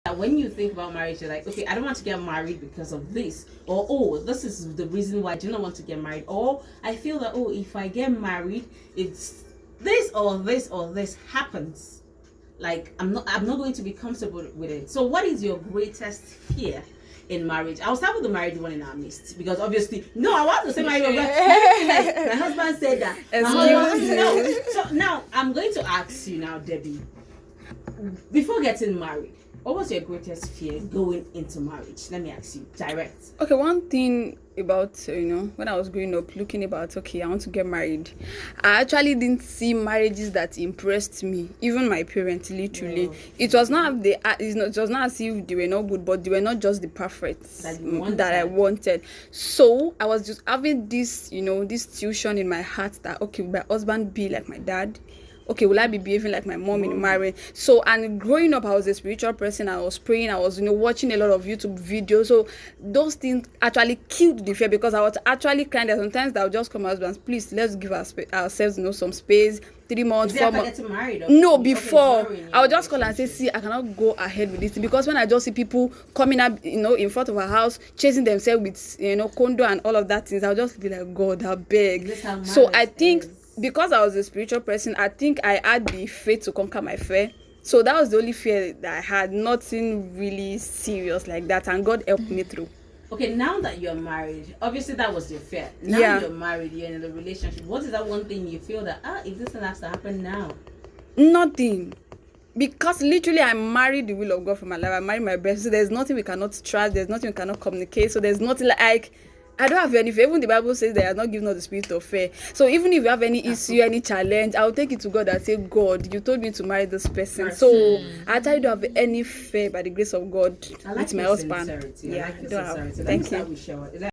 When you think about marriage, you're like, okay, I don't want to get married because of this, or oh, this is the reason why I do not want to get married, or I feel that oh, if I get married, it's this or this or this happens, like I'm not going to be comfortable with it. So what is your greatest fear in marriage? I'll start with the married one in our midst, because obviously no, I want to say married, but my husband said that. No. So now I'm going to ask you now, Debbie, before getting married, what was your greatest fear going into marriage? Let me ask you direct. Okay, one thing about when I was growing up, looking about I want to get married, I actually didn't see marriages that impressed me. Even my parents, literally, no. It was not it was not as if they were not good, but they were not just the perfect that I wanted. So I was just having this this tuition in my heart that okay, will my husband be like my dad? Okay, will I be behaving like my mom in marriage? So, and growing up, I was a spiritual person. I was praying. I was, watching a lot of YouTube videos. So, those things actually killed the fear, because I was actually crying that sometimes I would just come husbands, please, let's give ourselves, some space. 3 months, 4 months. Getting married, no, before I would just call and say, see, I cannot go ahead with this, because when I just see people coming up, in front of our house, chasing themselves with, condo and all of that things, I'll just be like, God, I beg. So I think, because I was a spiritual person, I think I had the faith to conquer my fear. So that was the only fear that I had, nothing really serious like that, and God helped me through. Okay, now that you're married, obviously that was your fear. Now you're married, you're in a relationship. What is that one thing you feel that, if this thing has to happen now? Nothing. Because literally I married the will of God for my life. I married my best. So there's nothing we cannot trust. There's nothing we cannot communicate. So there's nothing like I don't have any fear. Even the Bible says they are not given us the spirit of fear. So even if you have any issue, any challenge, I'll take it to God and say, God, you told me to marry this person. So I actually don't have any fear by the grace of God with my husband. Yeah, I like your sincerity. Thank you.